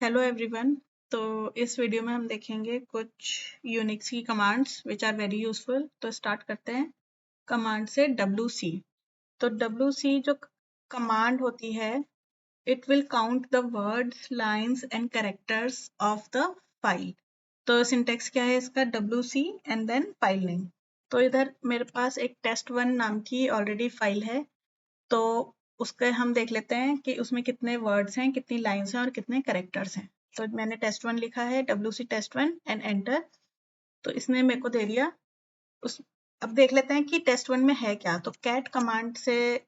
Hello everyone. तो इस video में हम देखेंगे कुछ यूनिक्स की commands which are very useful. तो स्टार्ट करते हैं कमांड से WC। तो WC जो कमांड होती है, it will count the words, lines and characters of the file. तो सिंटेक्स क्या है इसका? WC and then file name. तो इधर मेरे पास एक test1 नाम की ऑलरेडी फाइल है। तो उसके हम देख लेते हैं कि उसमें कितने वर्ड्स हैं, कितनी लाइंस हैं और कितने करेक्टर्स हैं। तो मैंने test1 लिखा है, WC test1 एंड एंटर। तो इसने मेरे को दे दिया उस। अब देख लेते हैं कि test1 में है क्या। तो कैट कमांड से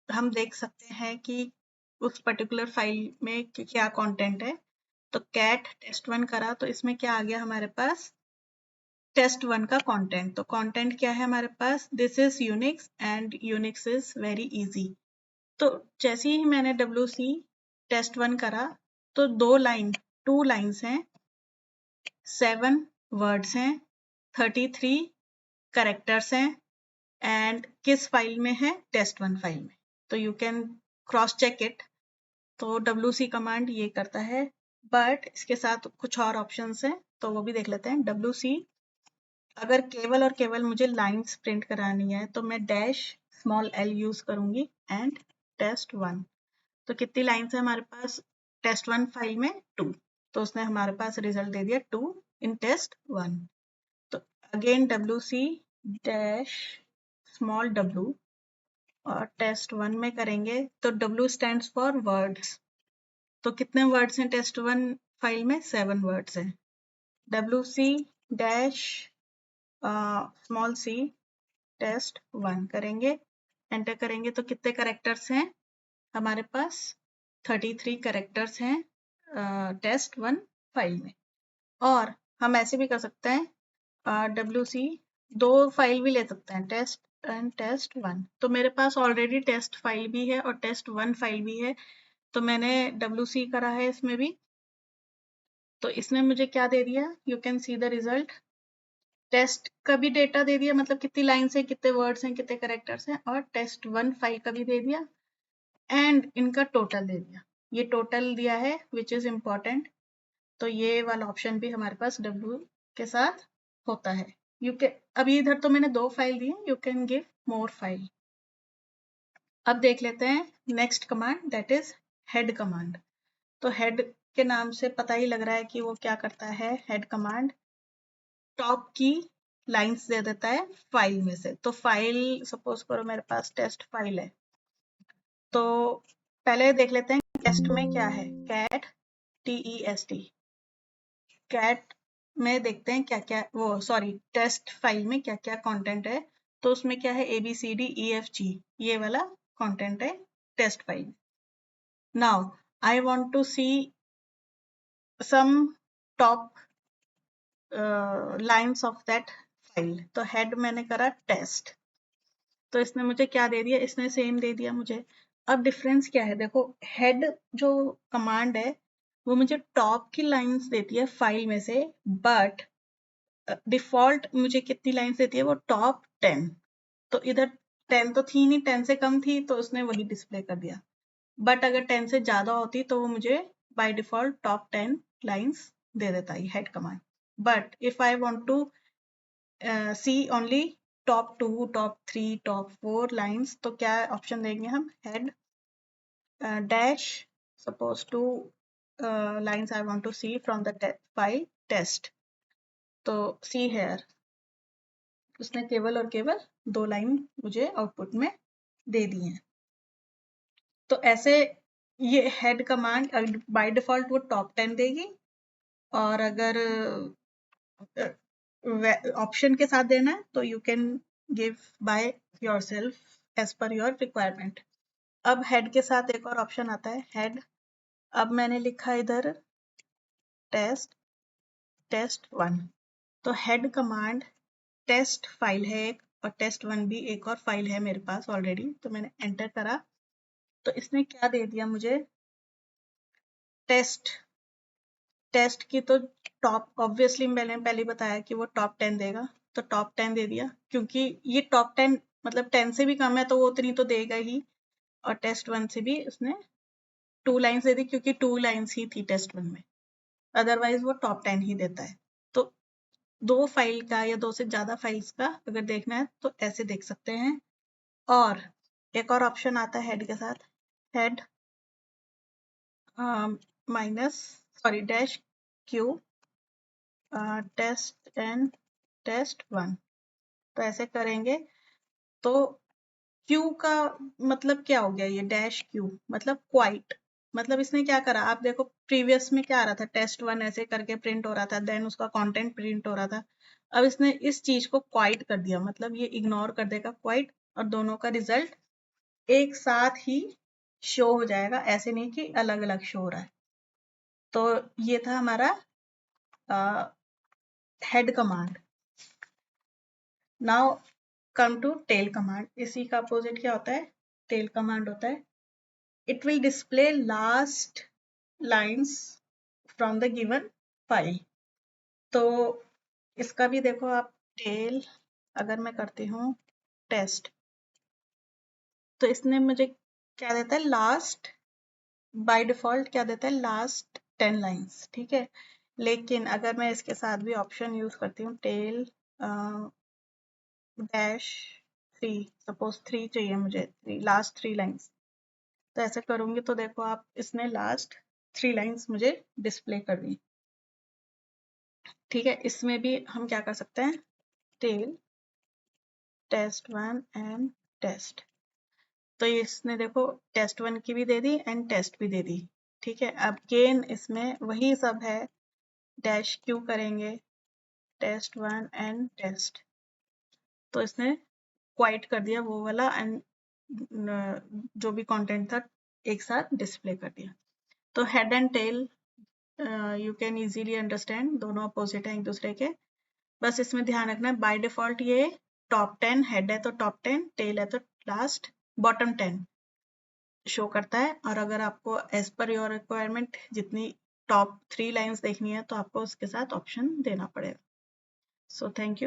हम देख सकते हैं कि उस पर्टिकुलर फाइल में क्या कंटेंट है। तो कैट test1 करा तो इसमें क्या आ गया हमारे पास? test1 का कंटेंट। तो कंटेंट क्या है हमारे पास? This is Unix and Unix is very easy. तो जैसे ही मैंने WC test1 करा तो टू लाइन्स हैं, 7 वर्ड्स हैं, 33 करेक्टर्स हैं एंड किस फाइल में है? test1 फाइल में। तो you can cross check it. तो WC कमांड ये करता है, बट इसके साथ कुछ और ऑप्शंस हैं तो वो भी देख लेते हैं। WC अगर केवल और केवल मुझे लाइन्स प्रिंट करानी है तो मैं -l यूज करूंगी एंड test1। तो कितनी लाइन्स है हमारे पास test1 फाइल में? 2। तो उसने हमारे पास रिजल्ट दे दिया 2 इन test1। तो अगेन WC -w और test1 में करेंगे तो W स्टैंड्स फॉर वर्ड्स। तो कितने वर्ड्स हैं test1 फाइल में? 7 वर्ड्स हैं। WC -c test1 करेंगे, एंटर करेंगे तो कितने करेक्टर्स हैं हमारे पास? 33 करेक्टर्स हैं test1 फाइल में। और हम ऐसे भी कर सकते हैं, WC दो फाइल भी ले सकते हैं, टेस्ट एंड test1। तो मेरे पास ऑलरेडी टेस्ट फाइल भी है और test1 फाइल भी है। तो मैंने WC करा है इसमें भी। तो इसने मुझे क्या दे दिया? You can see the result. Test का भी डेटा दे दिया, मतलब कितनी लाइन्स हैं, कितने वर्ड्स हैं, कितने करेक्टर्स हैं, और test1 फाइल का भी दे दिया एंड इनका टोटल दे दिया। ये टोटल दिया है विच इज इम्पॉर्टेंट। तो ये वाला ऑप्शन भी हमारे पास W के साथ होता है। यू कैन, अभी इधर तो मैंने 2 फाइल दी है, you can give more file. अब देख लेते हैं next command, that is head command. तो हेड के नाम से पता ही लग रहा है कि वो क्या करता है। हेड कमांड टॉप की लाइंस दे देता है फाइल में से। तो फाइल सपोज करो मेरे पास टेस्ट फाइल है, तो पहले देख लेते हैं टेस्ट में क्या है। कैट TEST, कैट में देखते हैं क्या क्या, वो सॉरी टेस्ट फाइल में क्या क्या कंटेंट है। तो उसमें क्या है? ABCDEFG, ये वाला कंटेंट है test file. Now I want to see some top lines of that file. तो हेड मैंने करा टेस्ट, तो इसने मुझे क्या दे दिया? इसने सेम दे दिया मुझे। अब डिफरेंस क्या है? देखो, हेड जो कमांड है वो मुझे टॉप की लाइंस देती है फाइल में से, बट डिफॉल्ट मुझे कितनी लाइंस देती है? वो टॉप 10। तो इधर 10 तो थी नहीं, 10 से कम थी तो उसने वही डिस्प्ले कर दिया। बट अगर 10 से ज्यादा होती तो वो मुझे बाय डिफॉल्ट टॉप 10 लाइंस दे देता है head command. But if I want to see only top 2, top 3, top 4 lines, तो क्या ऑप्शन देंगे हम? Head dash suppose two lines I want to see from the file test. तो see hair, उसने केवल और केवल 2 लाइन मुझे आउटपुट में दे दी हैं। तो ऐसे ये हेड कमांड बाय डिफॉल्ट वो टॉप 10 देगी, और अगर ऑप्शन के साथ देना है तो you can give by yourself as per your requirement. अब हेड के साथ एक और ऑप्शन आता है, हेड। अब मैंने लिखा इधर test1। तो हेड कमांड टेस्ट फाइल है एक, और test1 भी एक और फाइल है मेरे पास ऑलरेडी। तो मैंने एंटर करा तो इसने क्या दे दिया मुझे? टेस्ट की तो टॉप, ऑब्वियसली मैंने पहले बताया कि वो टॉप 10 देगा, तो टॉप 10 दे दिया। क्योंकि ये टॉप 10 मतलब 10 से भी कम है तो वो उतनी तो देगा ही, और test1 से भी उसने 2 लाइन्स दे दी क्योंकि 2 लाइन्स ही थी टेस्ट 1 में, अदरवाइज वो टॉप 10 ही देता है। तो 2 फाइल का या 2 से ज़्यादा फाइल्स का अगर देखना है तो ऐसे देख सकते हैं। और एक और ऑप्शन आता है हेड के साथ, head dash q test and test 1। तो ऐसे करेंगे तो क्यू का मतलब क्या हो गया, ये डैश क्यू मतलब क्वाइट, मतलब इसने क्या करा, आप देखो प्रीवियस में क्या आ रहा था, टेस्ट 1 ऐसे करके प्रिंट हो रहा था, देन उसका कंटेंट प्रिंट हो रहा था। अब इसने इस चीज को क्वाइट कर दिया, मतलब ये इग्नोर कर देगा क्वाइट, और दोनों का रिजल्ट एक साथ ही शो हो जाएगा, ऐसे नहीं कि अलग अलग शो हो रहा है। तो ये था हमारा head command. Now come to tail command. इसी का अपोजिट क्या होता है, टेल कमांड होता है it will display last lines from the given file। तो इसका भी देखो आप, टेल अगर मैं करती हूँ टेस्ट, तो इसने मुझे क्या देता है, लास्ट, बाय डिफॉल्ट क्या देता है, लास्ट 10 लाइन्स, ठीक है। लेकिन अगर मैं इसके साथ भी ऑप्शन यूज करती हूँ, टेल डैश 3, सपोज 3 चाहिए मुझे, लास्ट 3 लाइन्स, तो ऐसे करूंगी तो देखो आप, इसने लास्ट 3 लाइन्स मुझे डिस्प्ले कर दी, ठीक है। इसमें भी हम क्या कर सकते हैं, टेल टेस्ट 1 एंड टेस्ट, तो इसने देखो टेस्ट 1 की भी दे दी एंड टेस्ट भी दे दी, ठीक है। अब गेन इसमें वही सब है, डैश क्यू करेंगे टेस्ट 1 एंड टेस्ट, तो इसने क्वाइट कर दिया वो वाला, एंड जो भी कंटेंट था एक साथ डिस्प्ले कर दिया। तो head and tail you can easily understand, दोनों अपोजिट हैं एक दूसरे के। बस इसमें ध्यान रखना है, बाय डिफॉल्ट ये टॉप 10, हेड है तो टॉप 10, टेल है तो लास्ट बॉटम 10 शो करता है। और अगर आपको एज पर योर रिक्वायरमेंट जितनी टॉप 3 लाइन्स देखनी है तो आपको उसके साथ ऑप्शन देना पड़ेगा। So thank you.